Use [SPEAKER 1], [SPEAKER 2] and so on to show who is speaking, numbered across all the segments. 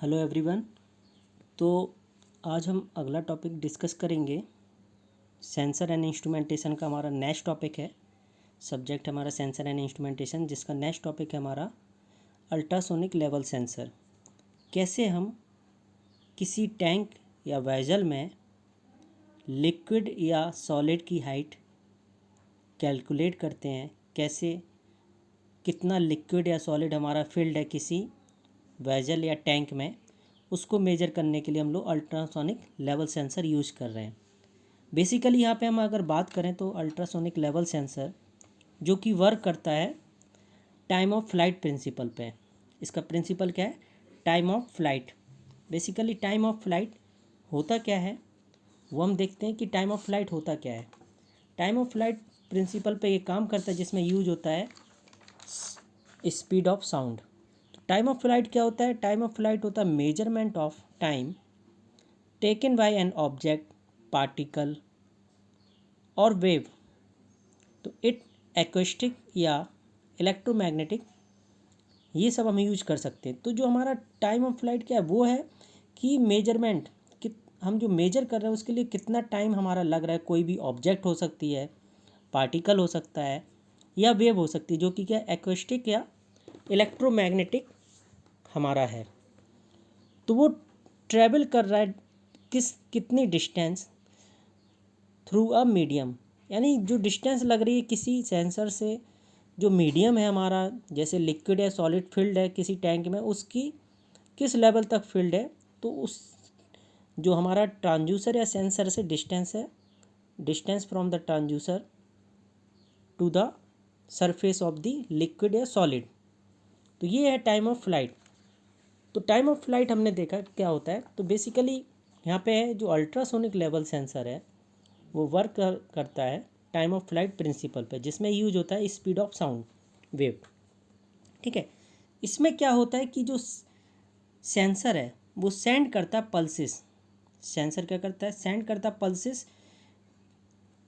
[SPEAKER 1] Hello everyone. तो आज हम अगला टॉपिक डिस्कस करेंगे। सेंसर एंड इंस्ट्रूमेंटेशन का हमारा नेक्स्ट टॉपिक है। सब्जेक्ट हमारा सेंसर एंड इंस्ट्रूमेंटेशन, जिसका नेक्स्ट टॉपिक है हमारा अल्ट्रासोनिक लेवल सेंसर। कैसे हम किसी टैंक या वेसल में लिक्विड या सॉलिड की हाइट कैलकुलेट करते हैं, कैसे कितना लिक्विड या सॉलिड हमारा फिल्ड है किसी वेसल या टैंक में, उसको मेजर करने के लिए हम लोग अल्ट्रासोनिक लेवल सेंसर यूज कर रहे हैं। बेसिकली यहाँ पे हम अगर बात करें तो अल्ट्रासोनिक लेवल सेंसर जो कि वर्क करता है टाइम ऑफ फ्लाइट प्रिंसिपल पे। इसका प्रिंसिपल क्या है? Time of flight. Basically time of flight होता क्या है वो हम देखते हैं कि टाइम ऑफ फ्लाइट होता क्या है। टाइम ऑफ फ्लाइट प्रिंसिपल पे ये काम करता है, जिसमें यूज होता है speed of sound. Time of flight क्या होता है? टाइम ऑफ फ्लाइट होता है measurement of time taken by an object, particle और वेव। तो इट एक्वेस्टिक या इलेक्ट्रोमैग्नेटिक, ये सब हम यूज कर सकते हैं। तो जो हमारा टाइम ऑफ फ्लाइट क्या है वो है कि मेजरमेंट, कि हम जो मेजर कर रहे हैं उसके लिए कितना टाइम हमारा लग रहा है। कोई भी ऑब्जेक्ट हो सकती है, पार्टिकल हो सकता है या वेव हो सकती है, जो कि क्या एक्वेस्टिक या इलेक्ट्रोमैग्नेटिक हमारा है। तो वो ट्रैवल कर रहा है कितनी डिस्टेंस थ्रू अ मीडियम, यानी जो डिस्टेंस लग रही है किसी सेंसर से, जो मीडियम है हमारा, जैसे लिक्विड या सॉलिड फील्ड है किसी टैंक में, उसकी किस लेवल तक फील्ड है। तो उस जो हमारा ट्रांसड्यूसर या सेंसर से डिस्टेंस है, distance from the transducer to the surface of the liquid या सॉलिड। तो ये है टाइम ऑफ फ्लाइट। तो टाइम ऑफ फ्लाइट हमने देखा क्या होता है। तो बेसिकली यहाँ पे है जो अल्ट्रासोनिक लेवल सेंसर है वो वर्क करता है टाइम ऑफ फ्लाइट प्रिंसिपल पे, जिसमें यूज होता है स्पीड ऑफ साउंड वेव। ठीक है। इसमें क्या होता है कि जो सेंसर है वो सेंड करता है पल्सेस। सेंसर क्या करता है? सेंड करता है पल्सेस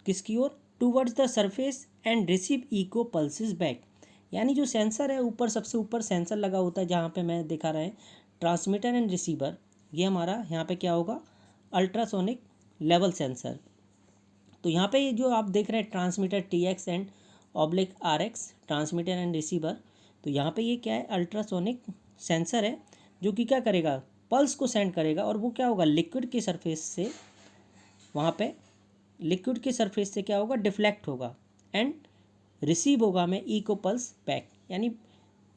[SPEAKER 1] किसकी ओर? Towards the surface and receive echo pulses back. यानी जो सेंसर है ऊपर, सबसे ऊपर सेंसर लगा होता है, जहाँ पे मैं दिखा रहा है ट्रांसमीटर एंड रिसीवर। ये हमारा यहाँ पे क्या होगा? Ultrasonic level sensor. तो यहाँ पे ये जो आप देख रहे हैं transmitter TX and /RX, transmitter and receiver. तो यहाँ पे ये क्या है? अल्ट्रासोनिक सेंसर है जो कि क्या करेगा? पल्स को सेंड करेगा, और वो क्या होगा? लिक्विड की सरफेस से, वहाँ पे लिक्विड की सरफेस से क्या होगा? डिफ्लेक्ट होगा एंड रिसीव होगा में इको पल्स बैक। यानी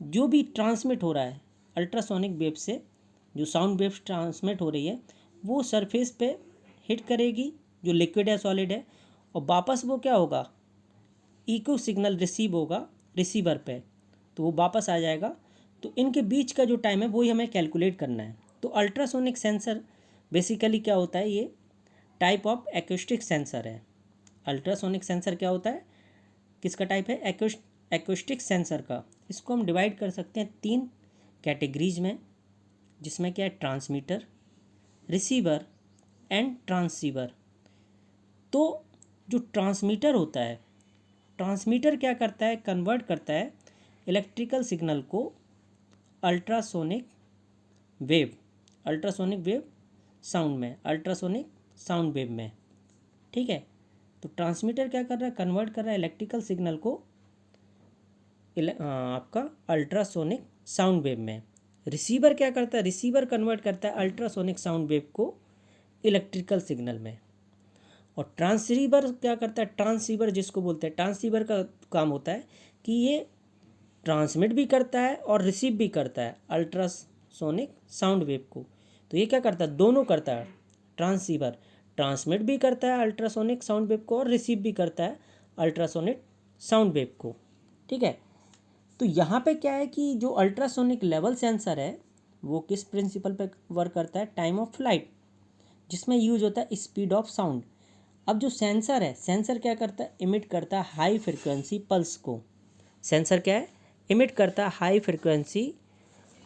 [SPEAKER 1] जो भी ट्रांसमिट हो रहा है अल्ट्रासोनिक वेव से, जो साउंड वेव्स ट्रांसमिट हो रही है, वो सरफेस पे हिट करेगी जो लिक्विड है सॉलिड है, और वापस वो क्या होगा? इको सिग्नल रिसीव होगा रिसीवर पे, तो वो वापस आ जाएगा। तो इनके बीच का जो टाइम है वही हमें कैलकुलेट करना है। तो अल्ट्रासोनिक सेंसर बेसिकली क्या होता है? ये टाइप ऑफ एक्वेस्टिक सेंसर है। अल्ट्रासोनिक सेंसर क्या होता है? किसका टाइप है? एक्वेस्टिक सेंसर का। इसको हम डिवाइड कर सकते हैं 3 कैटेगरीज में, जिसमें क्या है? Transmitter, receiver and transceiver. तो जो ट्रांसमीटर होता है, ट्रांसमीटर क्या करता है? कन्वर्ट करता है इलेक्ट्रिकल सिग्नल को ultrasonic wave, ultrasonic wave sound में, अल्ट्रासोनिक साउंड वेव में। ठीक है। तो ट्रांसमीटर क्या कर रहा है? कन्वर्ट कर रहा है इलेक्ट्रिकल सिग्नल को आपका अल्ट्रासोनिक साउंड वेव में। रिसीवर क्या करता है? रिसीवर कन्वर्ट करता है अल्ट्रासोनिक साउंड वेव को इलेक्ट्रिकल सिग्नल में। और ट्रांसीवर क्या करता है? ट्रांसीवर जिसको बोलते हैं, ट्रांसीवर का काम होता है कि ये ट्रांसमिट भी करता है और रिसीव भी करता है अल्ट्रासोनिक साउंड वेव को। तो ये क्या करता है? दोनों करता है। ट्रांसीवर ट्रांसमिट भी करता है अल्ट्रासोनिक साउंड वेव को और रिसीव भी करता है अल्ट्रासोनिक साउंड वेव को। ठीक है। तो यहाँ पे क्या है कि जो अल्ट्रासोनिक लेवल सेंसर है वो किस प्रिंसिपल पे वर्क करता है? टाइम ऑफ फ्लाइट, जिसमें यूज होता है स्पीड ऑफ साउंड। अब जो सेंसर है, सेंसर क्या करता है? इमिट करता है हाई फ्रिक्वेंसी पल्स को। सेंसर क्या है? इमिट करता है हाई फ्रिक्वेंसी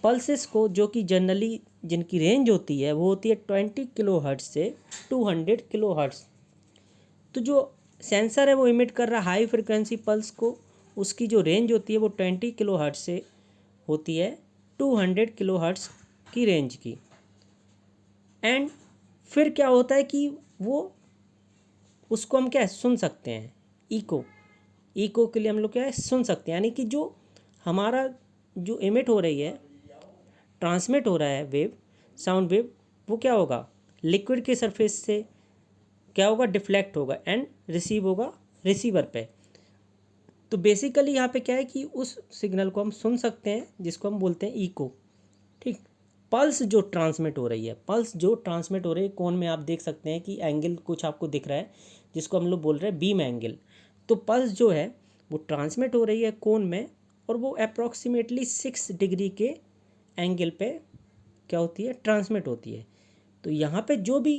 [SPEAKER 1] पल्सेस को, जो कि जनरली जिनकी रेंज होती है वो होती है 20 किलोहर्ट्ज से 200 किलोहर्ट्ज। तो जो सेंसर है वो इमिट कर रहा है हाई फ्रिक्वेंसी पल्स को, उसकी जो रेंज होती है वो 20 किलोहर्ट्ज से होती है 200 किलोहर्ट्ज की रेंज की। एंड फिर क्या होता है कि वो उसको हम क्या है सुन सकते हैं, इको के लिए हम लोग क्या है सुन सकते हैं, यानी कि जो हमारा जो इमिट हो रही है, ट्रांसमिट हो रहा है वेव, साउंड वेव, वो क्या होगा लिक्विड के सरफेस से क्या होगा डिफ्लेक्ट होगा एंड रिसीव होगा रिसीवर पे। तो बेसिकली यहाँ पे क्या है कि उस सिग्नल को हम सुन सकते हैं जिसको हम बोलते हैं इको। ठीक, पल्स जो ट्रांसमिट हो रही है, पल्स जो ट्रांसमिट हो रही है, कोन में आप देख सकते हैं कि एंगल कुछ आपको दिख रहा है जिसको हम लोग बोल रहे हैं बीम एंगल। तो पल्स जो है वो ट्रांसमिट हो रही है कोन में, और वो अप्रॉक्सीमेटली 6 डिग्री के एंगल पे क्या होती है ट्रांसमिट होती है। तो यहाँ पे जो भी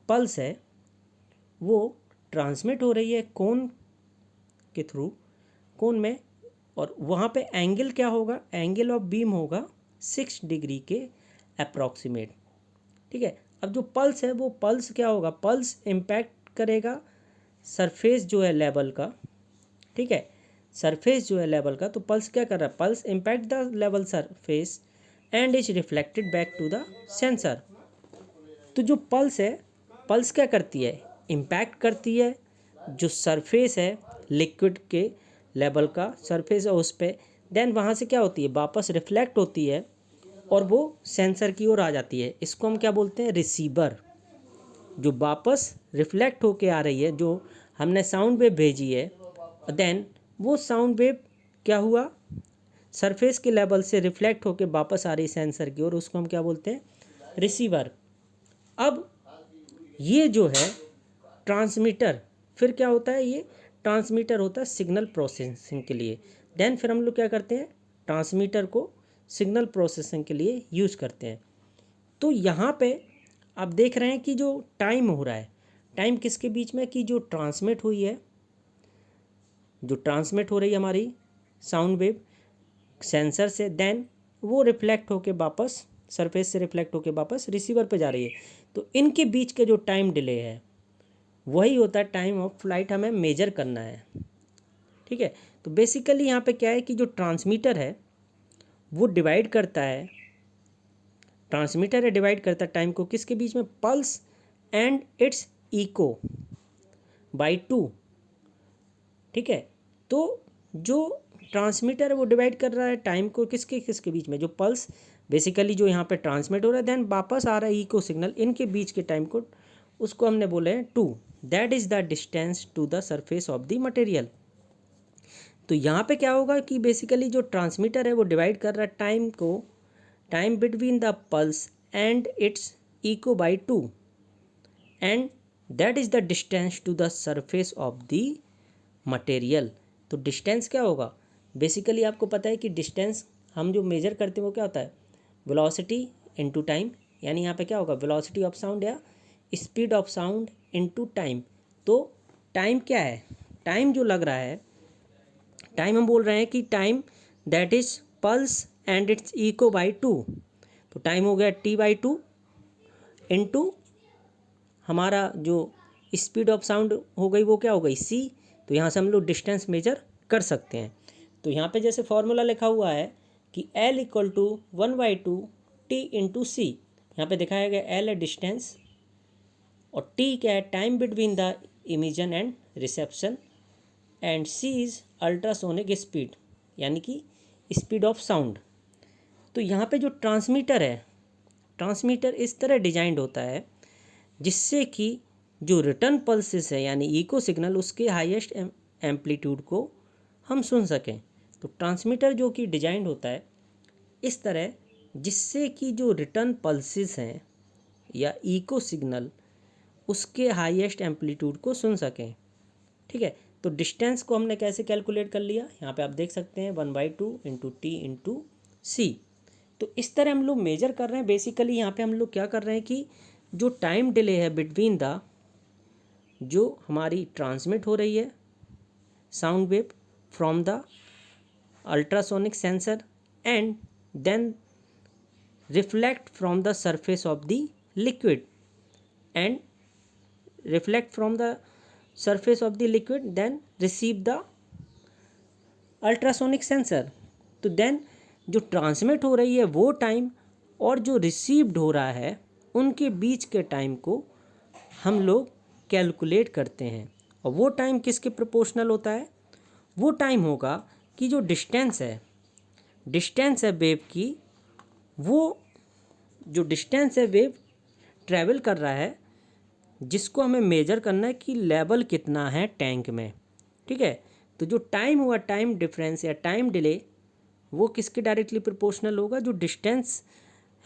[SPEAKER 1] पल्स है वो ट्रांसमिट हो रही है कोन के थ्रू, कोन में, और वहाँ पे एंगल क्या होगा, एंगल ऑफ बीम होगा 6 डिग्री के अप्रॉक्सीमेट। ठीक है, अब जो पल्स है वो पल्स क्या होगा, पल्स इम्पैक्ट करेगा सरफेस जो है लेवल का। ठीक है, सरफेस जो है लेवल का, तो पल्स क्या कर रहा है, pulse impact the level surface and is reflected back to the sensor. तो जो पल्स है, पल्स क्या करती है, इम्पैक्ट करती है जो सरफेस है लिक्विड के लेवल का सरफेस है उस पर, देन वहाँ से क्या होती है वापस रिफ्लेक्ट होती है और वो सेंसर की ओर आ जाती है। इसको हम क्या बोलते हैं रिसीवर। जो वापस रिफ्लेक्ट होके आ रही है, जो हमने साउंड वेव भेजी है, देन वो साउंड वेव क्या हुआ सरफेस के लेवल से रिफ्लेक्ट होके वापस आ रही सेंसर की ओर, उसको हम क्या बोलते हैं रिसीवर। अब ये जो है ट्रांसमीटर, फिर क्या होता है, ये ट्रांसमीटर होता है सिग्नल प्रोसेसिंग के लिए। देन फिर हम लोग क्या करते हैं ट्रांसमीटर को सिग्नल प्रोसेसिंग के लिए यूज करते हैं। तो यहाँ पे आप देख रहे हैं कि जो टाइम हो रहा है, टाइम किसके बीच में, कि जो ट्रांसमिट हुई है, जो ट्रांसमिट हो रही है हमारी साउंड वेव सेंसर से, देन वो रिफ्लेक्ट होके वापस सरफेस से रिफ्लेक्ट होके वापस रिसीवर पे जा रही है। तो इनके बीच का जो टाइम डिले है वही होता है टाइम ऑफ फ्लाइट, हमें मेजर करना है। ठीक है, तो बेसिकली यहाँ पे क्या है कि जो ट्रांसमीटर है वो डिवाइड करता है, ट्रांसमीटर है डिवाइड करता है टाइम को किसके बीच में, pulse and its echo by 2। ठीक है, तो जो ट्रांसमीटर है वो डिवाइड कर रहा है टाइम को किसके किसके बीच में, जो पल्स बेसिकली जो यहाँ पे ट्रांसमिट हो रहा है देन वापस आ रहा है इको सिग्नल, इनके बीच के टाइम को उसको हमने बोले हैं 2। That is the distance to the surface of the material. तो यहाँ पे क्या होगा कि बेसिकली जो ट्रांसमीटर है वो डिवाइड कर रहा है टाइम को, time between the pulse and its echo by 2, and that is the distance to the surface of the material. तो डिस्टेंस क्या होगा, बेसिकली आपको पता है कि डिस्टेंस हम जो मेजर करते हैं वो क्या होता है वेलोसिटी इनटू टाइम, यानी यहाँ पे क्या होगा वेलोसिटी ऑफ साउंड या speed of sound into time. तो टाइम क्या है, टाइम जो लग रहा है, टाइम हम बोल रहे हैं कि time that is pulse and its echo by 2। तो टाइम हो गया T/2 इनटू हमारा जो स्पीड ऑफ साउंड हो गई वो क्या हो गई C। तो यहाँ से हम लोग डिस्टेंस मेजर कर सकते हैं। तो यहाँ पे जैसे फॉर्मूला लिखा हुआ है कि L equal to 1/2 T into C. यहाँ पे दिखाया गया L है डिस्टेंस और T क्या है time between the emission and reception, and C is ultrasonic speed यानी कि स्पीड ऑफ साउंड। तो यहाँ पे जो ट्रांसमीटर है, ट्रांसमीटर इस तरह डिजाइंड होता है जिससे कि जो रिटर्न पल्सेस है यानी इको सिग्नल उसके हाईएस्ट एम्पलीट्यूड को हम सुन सकें। तो ट्रांसमीटर जो कि डिजाइंड होता है इस तरह जिससे कि जो रिटर्न पल्सेस हैं या इको सिग्नल उसके हाईएस्ट एम्पलीट्यूड को सुन सकें। ठीक है, तो डिस्टेंस को हमने कैसे कैलकुलेट कर लिया, यहाँ पे आप देख सकते हैं 1/2 इंटू टी इंटू सी। तो इस तरह हम लोग मेजर कर रहे हैं। बेसिकली यहाँ पे हम लोग क्या कर रहे हैं कि जो टाइम डिले है बिटवीन द जो हमारी ट्रांसमिट हो रही है sound wave from the ultrasonic sensor and then reflect from the surface of the liquid and reflect from the surface of the liquid then receive the ultrasonic sensor। तो then जो transmit हो रही है वो time और जो received हो रहा है उनके बीच के टाइम को हम लोग कैलकुलेट करते हैं। और वो टाइम किसके प्रोपोर्शनल होता है? वो टाइम होगा कि जो डिस्टेंस है वेव की, वो जो डिस्टेंस है वेव ट्रैवल कर रहा है, जिसको हमें मेजर करना है कि लेवल कितना है टैंक में। ठीक है, तो जो टाइम हुआ, टाइम डिफरेंस या टाइम डिले, वो किसके डायरेक्टली प्रोपोर्शनल होगा? जो डिस्टेंस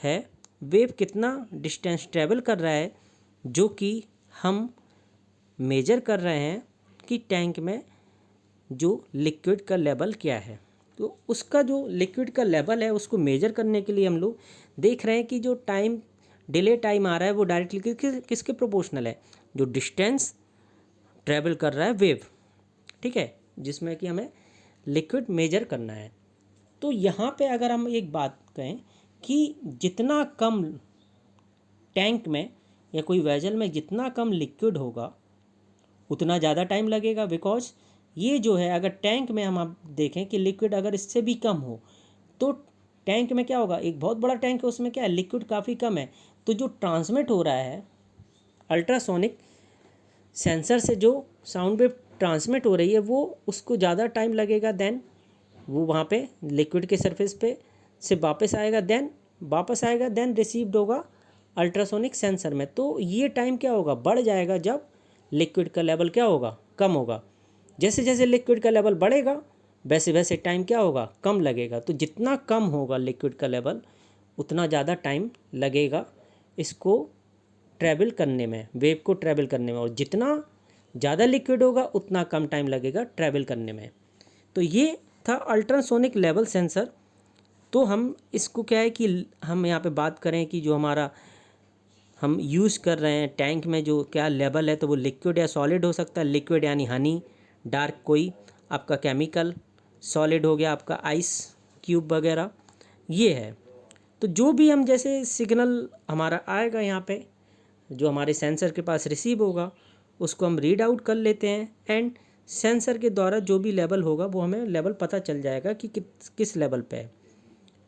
[SPEAKER 1] है, वेव कितना डिस्टेंस ट्रैवल कर रहा है, जो कि हम मेजर कर रहे हैं कि टैंक में जो लिक्विड का लेवल क्या है। तो उसका जो लिक्विड का लेवल है उसको मेजर करने के लिए हम लोग देख रहे हैं कि जो टाइम डिले टाइम आ रहा है वो डायरेक्टली किसके प्रोपोर्शनल है? जो डिस्टेंस ट्रैवल कर रहा है वेव। ठीक है, जिसमें कि हमें लिक्विड मेजर करना है। तो यहाँ पे अगर हम एक बात कहें कि जितना कम टैंक में या कोई वेजल में जितना कम लिक्विड होगा उतना ज़्यादा टाइम लगेगा। बिकॉज ये जो है, अगर टैंक में हम आप देखें कि लिक्विड अगर इससे भी कम हो तो टैंक में क्या होगा? एक बहुत बड़ा टैंक है, उसमें क्या है, लिक्विड काफ़ी कम है, तो जो ट्रांसमिट हो रहा है अल्ट्रासोनिक सेंसर से, जो साउंड वेव ट्रांसमिट हो रही है, वो उसको ज़्यादा टाइम लगेगा देन वो वहाँ पे लिक्विड के सरफेस पे से वापस आएगा, देन रिसीव्ड होगा अल्ट्रासोनिक सेंसर में। तो ये टाइम क्या होगा? बढ़ जाएगा जब लिक्विड का लेवल क्या होगा? कम होगा। जैसे जैसे लिक्विड का लेवल बढ़ेगा वैसे वैसे टाइम क्या होगा? कम लगेगा। तो जितना कम होगा लिक्विड का लेवल उतना ज़्यादा टाइम लगेगा इसको ट्रैवल करने में, वेव को ट्रैवल करने में, और जितना ज़्यादा लिक्विड होगा उतना कम टाइम लगेगा ट्रैवल करने में। तो ये था अल्ट्रासोनिक लेवल सेंसर। तो हम इसको क्या है कि हम यहाँ पे बात करें कि जो हमारा हम यूज़ कर रहे हैं टैंक में जो क्या लेवल है, तो वो लिक्विड या सॉलिड हो सकता है। लिक्विड यानी हनी, डार्क कोई आपका केमिकल, सॉलिड हो गया आपका आइस क्यूब वगैरह, ये है। तो जो भी हम जैसे सिग्नल हमारा आएगा यहाँ पे, जो हमारे सेंसर के पास रिसीव होगा, उसको हम रीड आउट कर लेते हैं एंड सेंसर के द्वारा जो भी लेवल होगा वो हमें लेवल पता चल जाएगा कि किस लेवल पे है।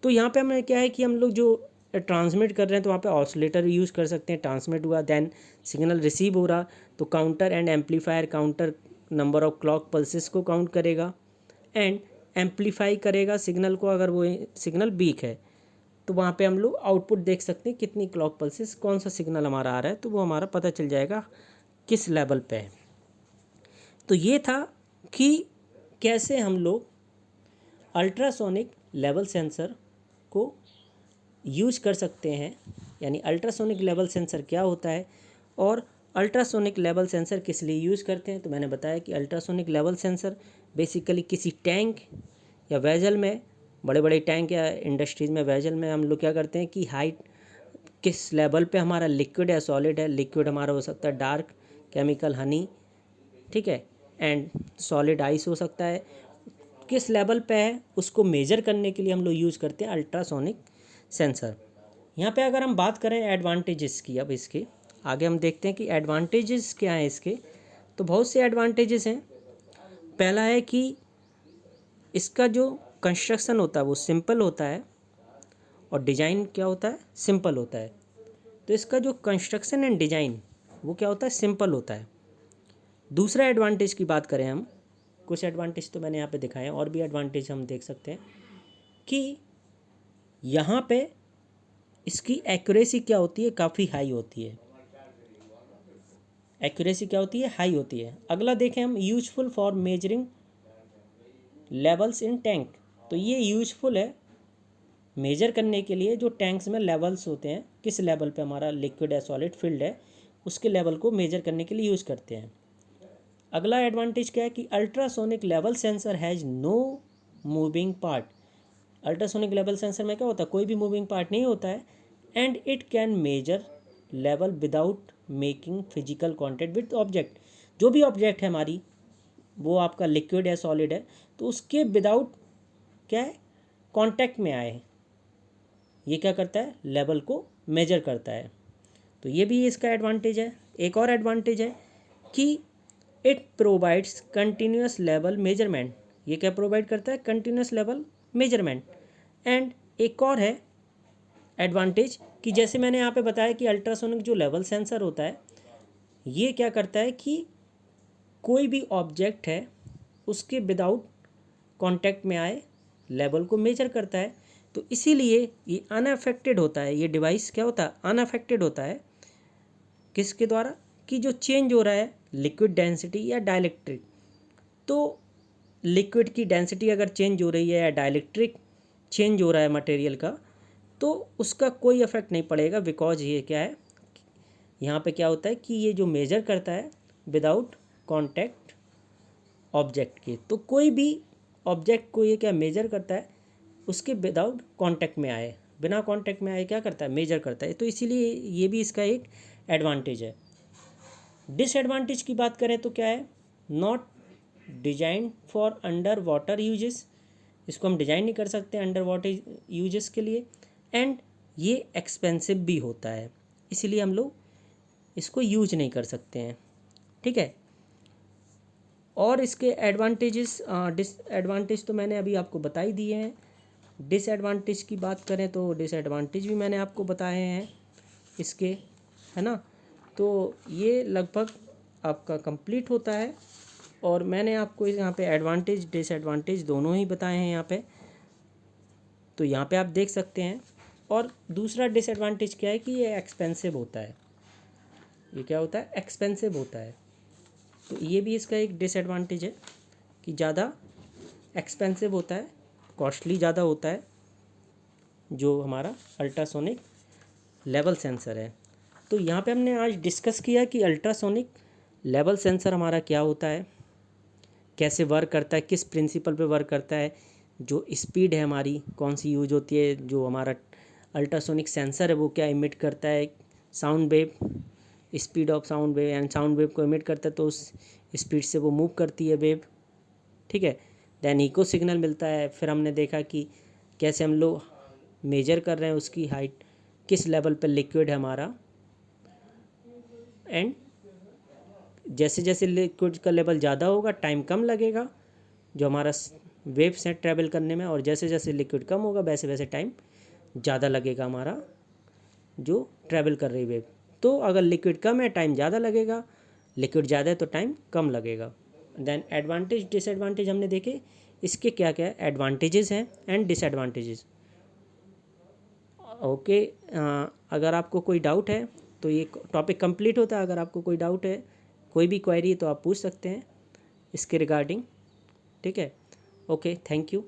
[SPEAKER 1] तो यहाँ पे हमें क्या है कि हम लोग जो ट्रांसमिट कर रहे हैं तो वहाँ पे ऑसिलेटर यूज़ कर सकते हैं। ट्रांसमिट हुआ, देन सिग्नल रिसीव हो रहा, तो counter and amplifier, counter number of clock pulses को काउंट करेगा एंड एम्पलीफाई करेगा सिग्नल को। अगर वो सिग्नल वीक है तो वहाँ पे हम लोग आउटपुट देख सकते हैं कितनी क्लॉक पल्सेस, कौन सा सिग्नल हमारा आ रहा है, तो वो हमारा पता चल जाएगा किस लेवल पे है। तो ये था कि कैसे हम लोग अल्ट्रासोनिक लेवल सेंसर को यूज कर सकते हैं, यानी अल्ट्रासोनिक लेवल सेंसर क्या होता है और अल्ट्रासोनिक लेवल सेंसर किस लिए यूज़ करते हैं। तो मैंने बताया कि अल्ट्रासोनिक लेवल सेंसर बेसिकली किसी टैंक या वेजल में, बड़े बड़े टैंक या इंडस्ट्रीज़ में वेजल में हम लोग क्या करते हैं कि हाइट किस लेवल पे हमारा लिक्विड या सॉलिड है। लिक्विड हमारा हो सकता है डार्क केमिकल हनी, ठीक है, एंड सॉलिड आइस हो सकता है। किस लेवल पे है उसको मेजर करने के लिए हम लोग यूज़ करते हैं अल्ट्रासोनिक सेंसर। यहाँ पे अगर हम बात करें एडवांटेजेस की, अब इसके आगे हम देखते हैं कि एडवांटेजेस क्या हैं इसके। तो बहुत से एडवांटेजेस हैं। पहला है कि इसका जो कंस्ट्रक्शन होता है वो सिंपल होता है और डिज़ाइन क्या होता है? सिंपल होता है। तो इसका जो कंस्ट्रक्शन एंड डिज़ाइन वो क्या होता है? सिंपल होता है। दूसरा एडवांटेज की बात करें हम, कुछ एडवांटेज तो मैंने यहाँ पे दिखाए हैं, और भी एडवांटेज हम देख सकते हैं कि यहाँ पे इसकी एक्यूरेसी क्या होती है? काफ़ी हाई होती है। एक्यूरेसी क्या होती है? हाई होती है। अगला देखें हम, useful for measuring levels in tank. तो ये यूजफुल है मेजर करने के लिए जो टैंक्स में लेवल्स होते हैं, किस लेवल पे हमारा लिक्विड या सॉलिड फिल्ड है, उसके लेवल को मेजर करने के लिए यूज़ करते हैं। अगला एडवांटेज क्या है कि ultrasonic level sensor has no moving part. Ultrasonic level sensor में क्या होता है? कोई भी मूविंग पार्ट नहीं होता है and it can measure level without making physical contact with object. जो भी ऑब्जेक्ट है हमारी, वो आपका लिक्विड या सॉलिड है, तो उसके विदाउट क्या है? कांटेक्ट में आए, ये क्या करता है? लेवल को मेजर करता है। तो ये भी इसका एडवांटेज है। एक और एडवांटेज है कि it provides continuous level measurement. ये क्या प्रोवाइड करता है? Continuous level measurement. एंड एक और है एडवांटेज कि जैसे मैंने यहाँ पे बताया कि अल्ट्रासोनिक जो लेवल सेंसर होता है ये क्या करता है कि कोई भी ऑब्जेक्ट है उसके विदाउट कांटेक्ट में आए लेवल को मेजर करता है। तो इसीलिए ये अनअफेक्टेड होता है, ये डिवाइस क्या होता है, अनअफेक्टेड होता है किसके द्वारा, कि जो चेंज हो रहा है लिक्विड डेंसिटी या डाइलेक्ट्रिक। तो लिक्विड की डेंसिटी अगर चेंज हो रही है या डाइलेक्ट्रिक चेंज हो रहा है मटेरियल का, तो उसका कोई इफेक्ट नहीं पड़ेगा, बिकॉज ये क्या है, यहाँ पे क्या होता है कि ये जो मेजर करता है विदाउट कांटेक्ट ऑब्जेक्ट के। तो कोई भी ऑब्जेक्ट को ये क्या मेजर करता है, उसके विदाउट कांटेक्ट में आए, बिना कांटेक्ट में आए क्या करता है, मेजर करता है। तो इसीलिए ये भी इसका एक एडवांटेज है। डिसएडवांटेज की बात करें तो क्या है, not design for under water uses, इसको हम डिज़ाइन नहीं कर सकते अंडर वाटर यूजेस के लिए। एंड ये एक्सपेंसिव भी होता है, इसीलिए हम लोग इसको यूज नहीं कर सकते हैं, ठीक है। और इसके एडवांटेजेस डिसएडवांटेज तो मैंने अभी आपको बता ही दिए हैं। डिसएडवांटेज की बात करें तो डिसएडवांटेज भी मैंने आपको बताए हैं इसके, है ना। तो ये लगभग आपका कंप्लीट होता है, और मैंने आपको यहाँ पे एडवांटेज डिसएडवांटेज दोनों ही बताए हैं यहाँ पे, तो यहाँ पे आप देख सकते हैं। और दूसरा डिसएडवांटेज क्या है कि ये एक्सपेंसिव होता है, ये क्या होता है, एक्सपेंसिव होता है। तो ये भी इसका एक डिसएडवांटेज है कि ज़्यादा एक्सपेंसिव होता है, कॉस्टली ज़्यादा होता है जो हमारा अल्ट्रासोनिक लेवल सेंसर है। तो यहाँ पे हमने आज डिस्कस किया कि अल्ट्रासोनिक लेवल सेंसर हमारा क्या होता है, कैसे वर्क करता है, किस प्रिंसिपल पे वर्क करता है, जो स्पीड है हमारी कौन सी यूज होती है, जो हमारा अल्ट्रासोनिक सेंसर है वो क्या इमिट करता है, sound wave, speed of sound wave, and sound wave को इमिट करता है तो उस स्पीड से वो मूव करती है वेव, ठीक है। देन इको सिग्नल मिलता है। फिर हमने देखा कि कैसे हम लोग मेजर कर रहे हैं उसकी हाइट, किस लेवल पर लिक्विड है हमारा, एंड जैसे जैसे लिक्विड का लेवल ज़्यादा होगा टाइम कम लगेगा जो हमारा वेव से ट्रैवल करने में, और जैसे जैसे लिक्विड कम होगा वैसे वैसे टाइम ज़्यादा लगेगा हमारा जो ट्रैवल कर रही वेव। तो अगर लिक्विड कम है टाइम ज़्यादा लगेगा, लिक्विड ज़्यादा है तो टाइम कम लगेगा। देन एडवांटेज डिसएडवांटेज हमने देखे, इसके क्या क्या एडवांटेजेस हैं एंड डिसएडवांटेजेस। ओके, अगर आपको कोई डाउट है तो ये टॉपिक कंप्लीट होता है। अगर आपको कोई डाउट है, कोई भी क्वेरी है तो आप पूछ सकते हैं इसके रिगार्डिंग, ठीक है। Okay, thank you.